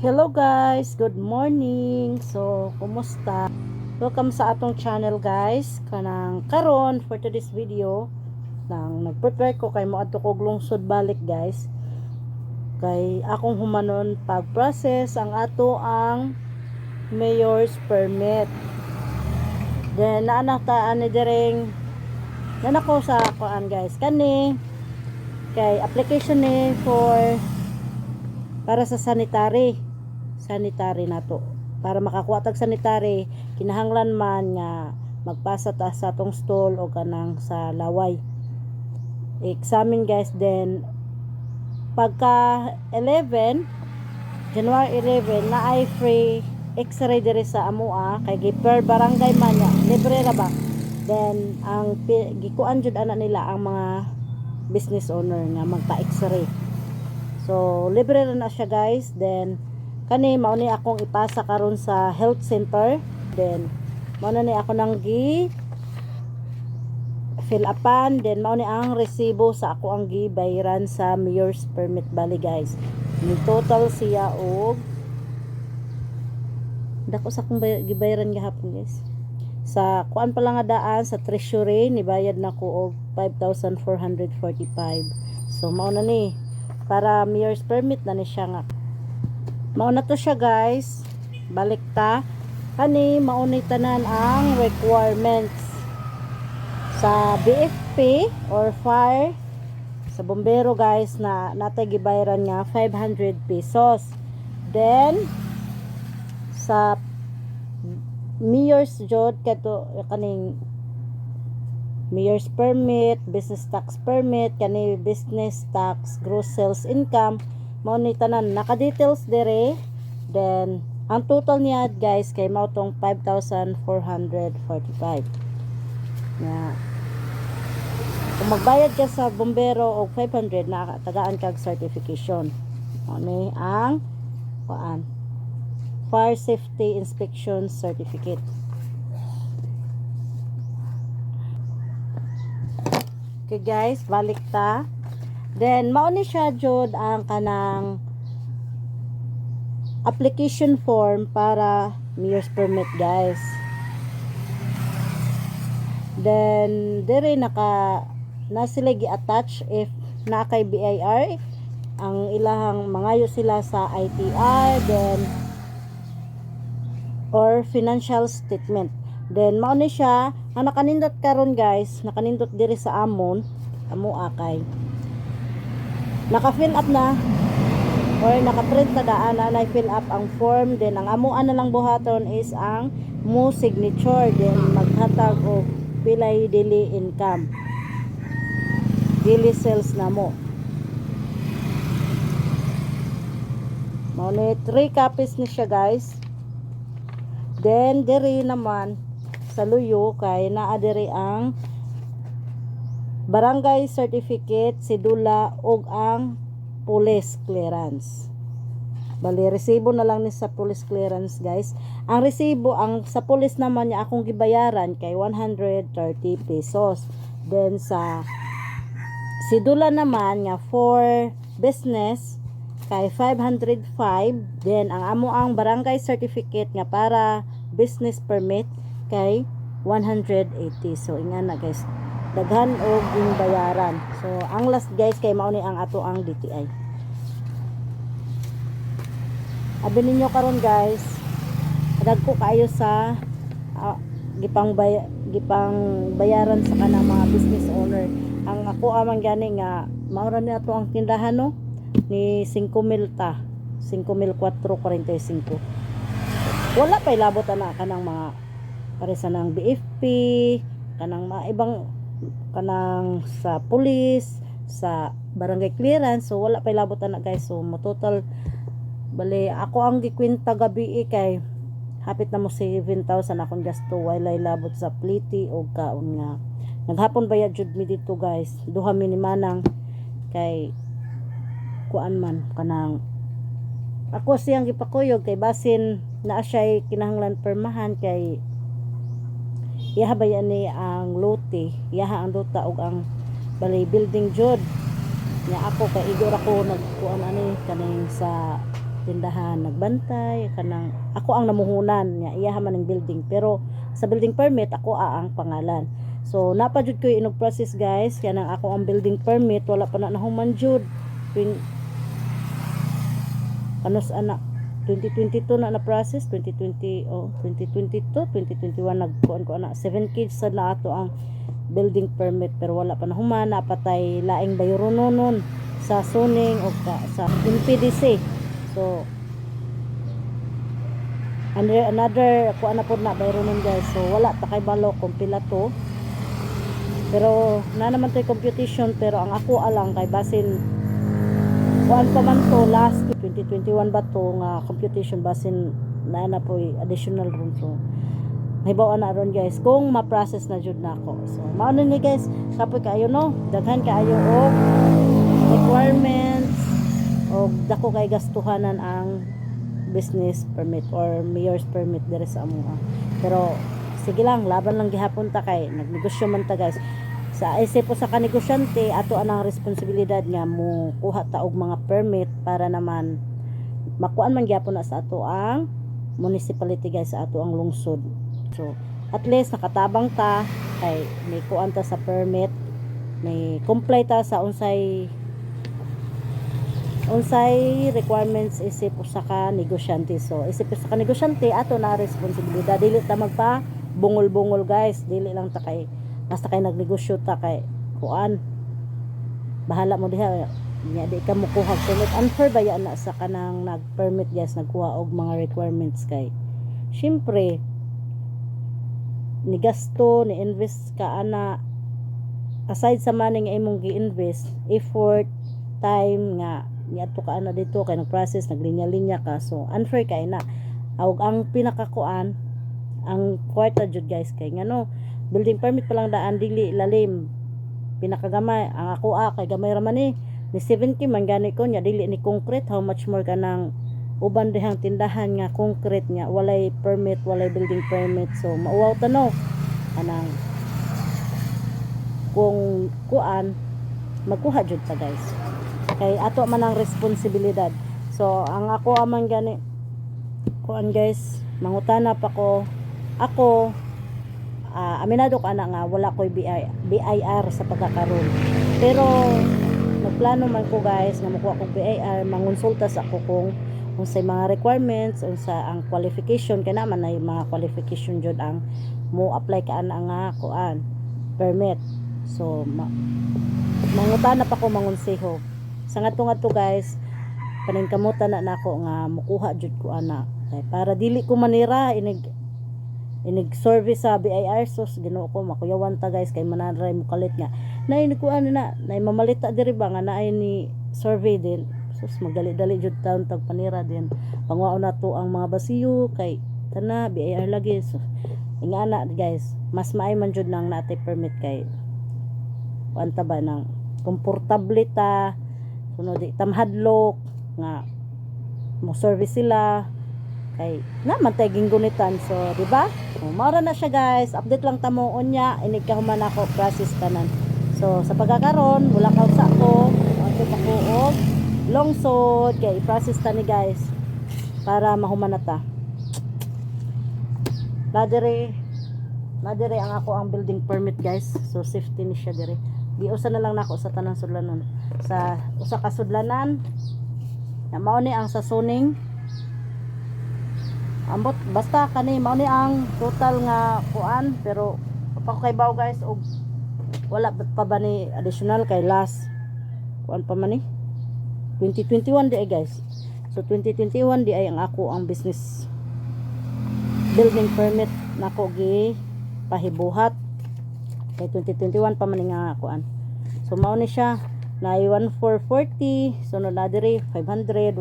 Hello guys, good morning. So, kumusta? Welcome sa atong channel guys. Kanang karon for today's video nang nagprepare ko kay moadto ko lungsod balik guys. Kay akong humanon pag-process ang ato ang mayor's permit. Then naanak ta ani direng nanako sa kuan guys. Kani kay application ni for para sa sanitary na to, para makakuha tag sanitary kinahanglan man nga magpasa ta sa atong stall o kanang sa laway examine guys. Then pagka 11 January 11 na ay free x-ray diri sa amoa kay per barangay man ya libre ra ba. Then ang gikuan jud ana nila ang mga business owner nga magpa x-ray, so libre ra na siya guys. Then kani mao ni akong ipasa karon sa health center. Then mao na ni ako nang gi fill upan. Then mao ni ang resibo sa ako ang gibayaran sa mayor's permit bali guys. Ni total siya og dako sa akong gibayaran gihapon guys. Sa kuan pa lang nga daan sa treasury ni bayad nako og 5,445. So mao na ni para mayor's permit na ni siya nga. Mao na to siya guys. Balik ta. Kani mao ni tanan ang requirements sa BFP or fire sa bombero guys na natay gibayaran nga 500 pesos. Then sa mayor's jod kato kaning mayor's permit, business tax permit, kani business tax, gross sales income, mao ni tanan naka-details dire. Then ang total niya guys kay mao tong 5,445. Yeah. Kung magbayad ka sa bombero og 500 na tagaan kag certification. Mao ni ang kuan fire safety inspection certificate. Okay guys, balik ta. Then mao ni siya jud ang kanang application form para mayor's permit guys. Then dire na sila gi-attach if na kay BIR ang ilahang mangayo sila sa ITR then or financial statement. Then mao ni siya ang nakanindot karon guys, nakanindot diri sa amo akay naka-fill up na or naka-print na daan na fill up ang form. Then ang amuan na lang buhaton is ang mo signature. Then maghatag og pilay daily income, daily sales na mo. Mao ni 3 copies ni siya guys. Then diri naman sa luyo kay naa diri ang barangay certificate, sidula ug ang police clearance. Bali resibo na lang ni sa police clearance guys. Ang resibo ang sa police naman niya akong gibayaran kay 130 pesos. Then sa sidula naman nga for business kay 505. Then ang amo ang barangay certificate nga para business permit kay 180. So ingana guys, daghan og yung bayaran. So ang last guys kay mao ni ang ato ang DTI. Abi ninyo karon guys, dagko kayo sa gipang bayaran sa kanang mga business owner. Ang ako amang gani nga mao ra ni ato ang tindahan no ni 5,000 ta, 5,445. Wala pa ilabot na kanang mga paresa ng BFP, kanang mga ibang kanang sa police, sa barangay clearance. So wala pa ilabot na guys. So mo total bali ako ang gikwenta gabi kay hapit na mo 7,000 akong gasto walay labot sa pliti o kaon nga naghapon bayad jud mi dito guys. Duha mi ni manang kay kuan man kanang ako siyang gipakuyog kay basin naa siya kinahanglan permahan kay iyaha bayan ni ang lote, iyaha ang duta og ang bali building jud nya ako kay igor ako nagkuan ani kaning sa tindahan nagbantay kanang ako ang namuhunan nya iya man ng building, pero sa building permit ako ang pangalan. So napajud ko inog process guys, kaya nang ako ang building permit wala pa na nahuman jud. Anos anak 2022 na process 2020 2022 2021 nagkuan ko ana 7 kids sa na ato ang building permit, pero wala pa nahuman, napatay laing bayro nonon sa suning o sa MPDC. So another kuan na pod na bayro nun guys, so wala pa kay balo kung pila to, pero na naman tay computation, pero ang ako alang kay basin kuan pa man to last 2021 ba to nga computation, basin na po additional room. So hibaw na ron guys kung ma-process na jud nako. So mao ni guys, kapoy kaayo no, daghan kaayo og requirements og dako kay gastuhanan ang business permit or mayor's permit dire sa amuha. Pero sige lang, laban lang gihapon ta kay nagnegosyo man ta guys. Sa isip po sa kanegosyante ato anang responsibilidad nga mo kuha ta og mga permit para naman makuan man gyapon na sa ato ang municipality guys, sa ato ang lungsod. So at least nakatabang ta kay may kuan ta sa permit, may comply ta sa unsay requirements isip sa ka negosyante. So isip sa ka negosyante ato na responsibilidad, dili ta magpa bungol-bungol guys, dili lang ta kay basta kay nagnegosyo ta kay kuan bahala mo diha nya di ka mo kuha permit, unfair ba yan na sa kanang nag-permit guys, nagkuha og mga requirements kay syempre ni gasto ni invest ka ana, aside sa money nga imong gi-invest, effort, time nga niadto ka ana dito kay nag-process naglinya-linya ka, so unfair kay na. Og ang pinakakuan ang kwarta jud guys kay ngano building permit pa lang daan dili lalim, pinakagamay ang ako kay gamay ra man ni 70 man gani ko nya dili ni concrete, how much more kanang uban dihang tindahan nga concrete nga walay permit, walay building permit. So mauwaw tanaw kanang kung kuan magkuha jud ta guys kay ato man ang responsibilidad. So ang ako amang gani kuan guys, mangutana pa ko ako aminado ko ana nga wala koy BIR sa pagkakaroon, pero nagplano man ko guys nga makuha ko BIR, mangonsulta sa ako kung unsay mga requirements, unsa ang qualification, kay naman ay mga qualification jud ang mo apply ka ana nga kuan permit. So mangutana pa ko mangonseho sa ngadto guys, paningkamutan na nako nga mukuha jud ko ana kay para dili ko manira inig service sa BIR. So Ginoo ko makuyawan ta guys kay manaray mo kalit nga nay kuan na mamalita diri ba nga naay ni survey din. Sus magdali-dali jud taon tag panira din pangwao na to ang mga basiyo kay tana BIR lagi. So ingana guys, mas maay man jud nang natay permit kay kuanta ba nang komportable ta, kuno di tamhadlok nga mo service sila kay naman tay ginggunitan. So di ba mara na siya guys, update lang tamo unya inig ka human ako process tanan. So sa pagkakaron wala ka sa ako ato pa ko og longsod kay i-process ta ni guys para mahuman na ta. Nadire ang ako ang building permit guys, so safety ni siya dire. Biusa na lang nako sa tanang sudlanan, sa usa ka sudlanan na mao ni ang sa suning ambot basta kani mao ni ang total nga kuan, pero pa kay baw guys og wala pa ba ni additional kay last kuan pa man ni 2021 di ay guys. So 2021 di ay ang ako ang business building permit nako gi pahibuhat kay 2021 pa man nga kuan. So mao ni siya na 1440, sunod na diri 500,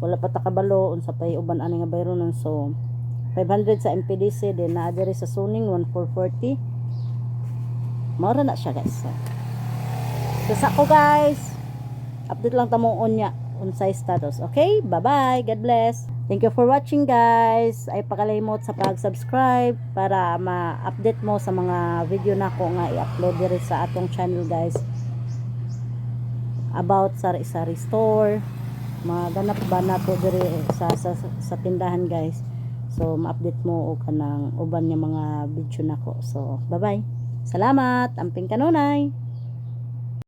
wala pa ta kabalo unsa pay uban ani nga bayro nun. So 500 sa MPDC din na diri sa suning 1440. Mao na siya guys. So sa ko guys, update lang tamo unya unsay status. Okay, bye bye, God bless. Thank you for watching guys. Ay pakalimot sa pag-subscribe para ma-update mo sa mga video na ko nga i-upload diri sa atong channel guys about sa restore maganap ba na to diri sa tindahan guys. So ma-update mo o kanang uban nga mga video nako. So bye bye, salamat, amping kanunay.